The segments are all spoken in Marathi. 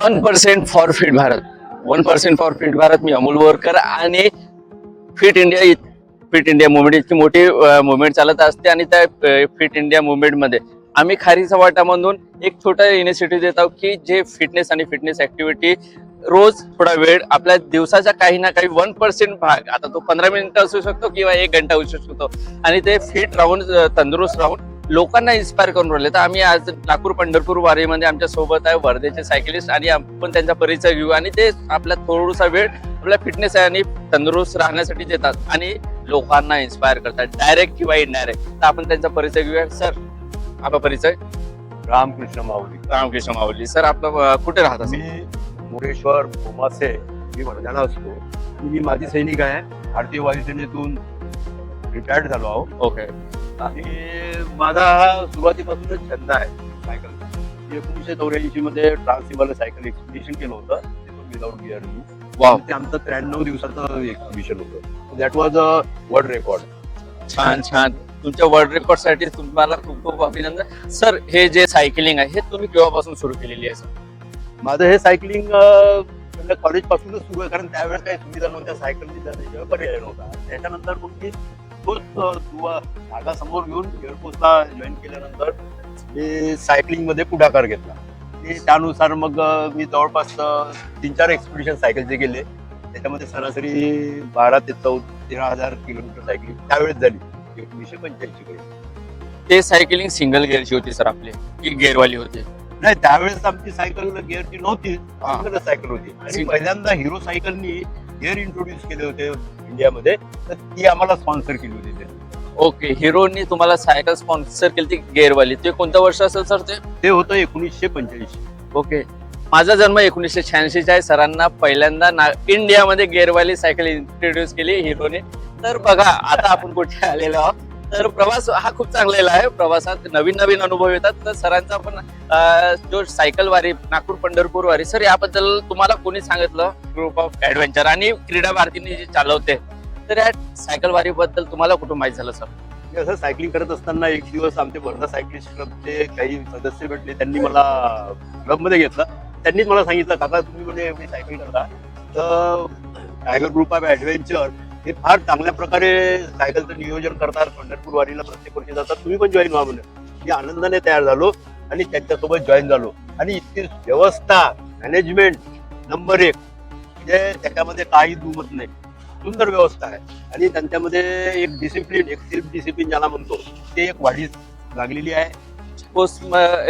1% for fit Bharat. 1% for fit Bharat. मी अमोल बोरकर आणि फिट इंडिया मुवमेंट इतकी मोठी मुवमेंट चालत असते आणि त्या फिट इंडिया मुवमेंट मध्ये आम्ही खारीचा वाटामधून एक छोटा इनिशिएटिव्ह देत आहोत की जे फिटनेस आणि फिटनेस ऍक्टिव्हिटी रोज थोडा वेळ आपल्या दिवसाचा काही ना काही 1% भाग, आता तो 15 मिनिटं असू शकतो किंवा 1 घंटा असू शकतो, आणि ते फिट राहून तंदुरुस्त राहून लोकांना इन्स्पायर करून राहिले. तर आम्ही आज नागपूर पंढरपूर वारीमध्ये आमच्या सोबत आहे वर्धेचे सायकलिस्ट आणि आपण त्यांचा परिचय घेऊ आणि ते आपला थोडासा वेळ आपल्या फिटनेस आणि तंदुरुस्त राहण्यासाठी देतात आणि लोकांना इन्स्पायर करतात डायरेक्ट किंवा इनडायरेक्ट. तर आपण त्यांचा परिचय घेऊया. सर, आपला परिचय? रामकृष्ण माऊली. रामकृष्ण माऊली. सर, आपलं कुठे राहता? मी मुरेश्वर भोमासे, मी वर्ध्याला असतो. मी माजी सैनिक आहे. भारतीय वायुसेनेतून रिटायर्ड झालो आहो. ओके. आणि माझा हा सुरुवातीपासूनच छंद आहे सायकल. 1984 मध्ये ट्रान्स हिमालय सायकल एक्सपिडिशन केलं होतं विदाउट गिअर. वाव, ते आमचं 93 दिवसाचं एक्सपिडिशन होतं. That was a world record. छान छान. तुमच्या वर्ल्ड रेकॉर्ड साठी तुम्हाला खूप खूप अभिनंदन. सर, हे जे सायकलिंग आहे हे तुम्ही केव्हापासून सुरू केलेली आहे? सर, माझं हे सायकलिंग कॉलेज पासूनच सुरू आहे, कारण त्यावेळेस काही सुविधा नव्हत्या, सायकलची पर्याय नव्हता. त्याच्यानंतर मग मी तोच धागा समोर घेऊन एअरफोर्सला जॉईन केल्यानंतर मी सायकलिंग मध्ये पुढाकार घेतला. आणि त्यानुसार मग मी जवळपास 3-4 एक्सपिडिशन सायकलचे गेले. त्याच्यामध्ये सरासरी 12 ते 13,000 किलोमीटर सायकलिंग त्यावेळेस झाली 1985 कडे. ते सायकलिंग सिंगल गिअरची होती सर आपली की गिअरवाली होती? नाही, त्यावेळेस आमची सायकल गिअरची नव्हती, हा. सिंगल सायकल होती. आणि सिंगल. पहिल्यांदा हिरो सायकलनी गिअर इंट्रोड्यूस केले होते इंडियामध्ये, तर ती आम्हाला स्पॉन्सर केली होती त्यांनी. ओके. हिरोनी तुम्हाला सायकल स्पॉन्सर केली ती गिअरवाली. ते कोणतं वर्ष असेल सर ते? ते होतं 1985. ओके. माझा जन्म 1986 आहे. सरांना पहिल्यांदा इंडियामध्ये गिअरवाली सायकल इंट्रोड्यूस केली हिरोने. तर बघा आता आपण कुठे आलेलो आहोत. तर प्रवास हा खूप चांगलेला आहे. प्रवासात नवीन नवीन अनुभव येतात. तर सरांचा पण जो सायकल वारी, नागपूर पंढरपूर वारी, सर याबद्दल तुम्हाला कोणी सांगितलं? ग्रुप ऑफ ऍडव्हेंचर आणि क्रीडा भारतीने जे चालवते, तर या सायकल वारी बद्दल तुम्हाला कुठून माहित झालं सर? मी असं सायकलिंग करत असताना एक दिवस आमचे वर्धा सायकलिस्ट क्लबचे काही सदस्य भेटले. त्यांनी मला क्लबमध्ये घेतलं. त्यांनीच मला सांगितलं, काका तुम्ही म्हणजे सायकल करता, तर टायगर ग्रुप ऑफ ऍडव्हेंचर हे फार चांगल्या प्रकारे सायकलचं नियोजन करतात, पंढरपूर वारीला प्रत्येक वर्षी जातात, तुम्ही पण जॉईन व्हा म्हणून. मी आनंदाने तयार झालो आणि त्यांच्यासोबत जॉईन झालो. आणि इतकी व्यवस्था, मॅनेजमेंट नंबर 1, म्हणजे त्याच्यामध्ये काही दुमत नाही, सुंदर व्यवस्था आहे. आणि त्यांच्यामध्ये एक डिसिप्लिन, एक सेल्फ डिसिप्लिन ज्याला म्हणतो, ते एक वाढीस लागलेली आहे. पोस्ट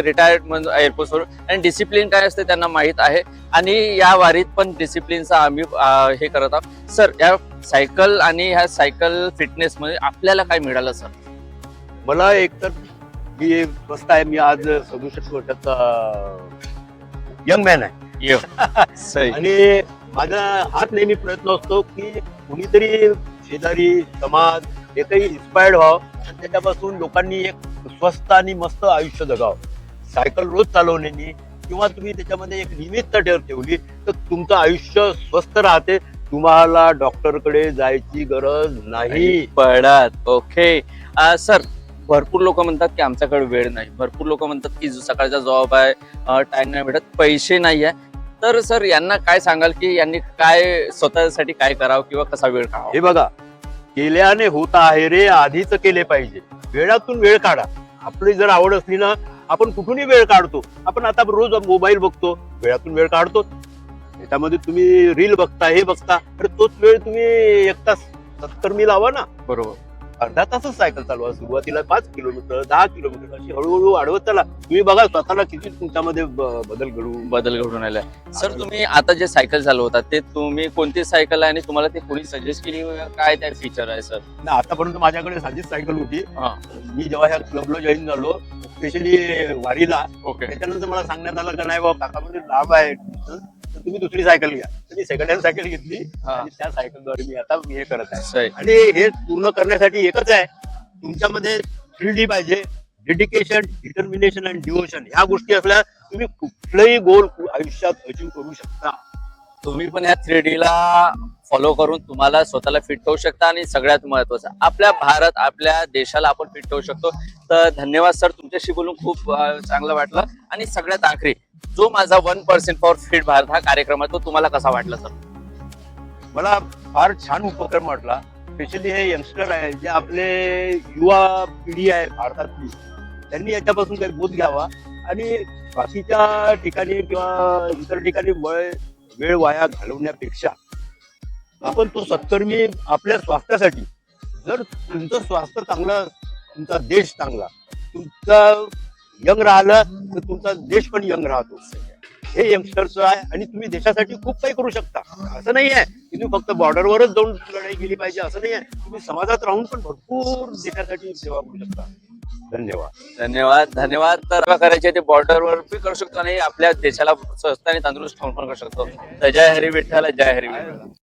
रिटायर्ड एअरफोर्स वरून, आणि डिसिप्लिन काय असते त्यांना माहित आहे. आणि या वारीत पण डिसिप्लिनचा आम्ही हे करत आहोत. सर, या सायकल आणि ह्या सायकल फिटनेस मध्ये आपल्याला काय मिळालं सर? मला एकतर मी स्वस्त आहे. मी आज 67 वर्षाचा यंग मॅन आहे. सही. आणि माझा हाच नेहमी प्रयत्न असतो की कुणीतरी शेजारी, समाज हे काही इन्स्पायर्ड व्हावं, त्याच्यापासून लोकांनी एक स्वस्त आणि मस्त आयुष्य जगावं. सायकल रोज चालवण्याने किंवा तुम्ही त्याच्यामध्ये एक निमित्त ठेवली तर तुमचं आयुष्य स्वस्त राहते. तुम्हाला डॉक्टरकडे जायची गरज नाही पडत. ओके. सर, भरपूर लोक म्हणतात की आमच्याकडे वेळ नाही, भरपूर लोक म्हणतात की सकाळचा जॉब आहे, टाइम नाही भेटत, पैसे नाही आहे. तर सर, यांना काय सांगाल की यांनी काय स्वतःसाठी काय करावं किंवा कसा वेळ काढावा? हे बघा, केल्याने होत आहे रे, आधीच केले पाहिजे. वेळातून वेळ काढा. आपली जर आवड असली ना, आपण कुठूनही वेळ काढतो. आपण आता रोज मोबाईल बघतो, वेळातून वेळ काढतो. त्याच्यामध्ये तुम्ही रील बघता, हे बघता, तर तोच वेळ तुम्ही 1 तास 70 मी लावा ना. बरोबर. अर्धा तासच सायकल चालवा. सुरुवातीला 5 किलोमीटर, 10 किलोमीटर अशी हळूहळू वाढवत चला. तुम्ही बघा स्वतःला किती तुमच्यामध्ये बदल घडून आलाय. सर, तुम्ही आता जे सायकल चालवतात ते तुम्ही कोणती सायकल आहे आणि तुम्हाला ते कोणी सजेस्ट केली, काय त्या फीचर आहे सर? आतापर्यंत माझ्याकडे साधीच सायकल होती. हा. मी जेव्हा ह्या क्लबला जॉईन झालो, स्पेशली वारीला, ओके. त्याच्यानंतर मला सांगण्यात आलं का नाही बाबा, काका म्हणजे लाभ आहे, तर तुम्ही दुसरी सायकल घ्या. तर मी सेकंड हँड सायकल घेतली आणि त्या सायकलद्वारे मी आता हे करत आहे. सही. आणि हे पूर्ण करण्यासाठी एकच आहे, तुमच्यामध्ये 3D पाहिजे, डेडिकेशन, डिटर्मिनेशन आणि डिवोशन. ह्या गोष्टी असल्या तुम्ही कुठलंही गोल आयुष्यात अचीव करू शकता. तुम्ही पण ह्या 3D ला फॉलो करून तुम्हाला स्वतःला फिट ठेवू शकता आणि सगळ्यात महत्वाचं आपल्या भारत आपल्या देशाला आपण फिट ठेवू शकतो. तर धन्यवाद सर, तुमच्याशी बोलून खूप चांगलं वाटलं. आणि सगळ्यात आखरी जो माझा 1% फॉर फिट भारत हा कार्यक्रम आहे तो तुम्हाला कसा वाटला सर? मला फार छान उपक्रम वाटला. स्पेशली हे यंगस्टर आहे जे आपले युवा पिढी आहे भारतातली, त्यांनी याच्यापासून काही बोध घ्यावा आणि बाकीच्या ठिकाणी किंवा इतर ठिकाणी वेळ वाया घालवण्यापेक्षा आपण तो सत्कर्मी आपल्या स्वास्थ्यासाठी, जर तुमचं स्वास्थ्य चांगलं, तुमचा देश चांगला, तुमचा यंग राहिलं तर तुमचा देश पण यंग राहतो. हे यंगस्टरचं आहे आणि तुम्ही देशासाठी खूप काही करू शकता. असं नाही आहे की तुम्ही फक्त बॉर्डरवरच जाऊन लढाई केली पाहिजे, असं नाही आहे. तुम्ही समाजात राहून पण भरपूर देशासाठी सेवा करू शकता. धन्यवाद. धन्यवाद. तर करायचे ते बॉर्डरवर बी करू शकतो आणि आपल्या देशाला स्वस्त आणि तंदुरुस्त ठेवून पण करू शकतो. तर जय हरी विठ्ठल, जय हरी विठ्ठल.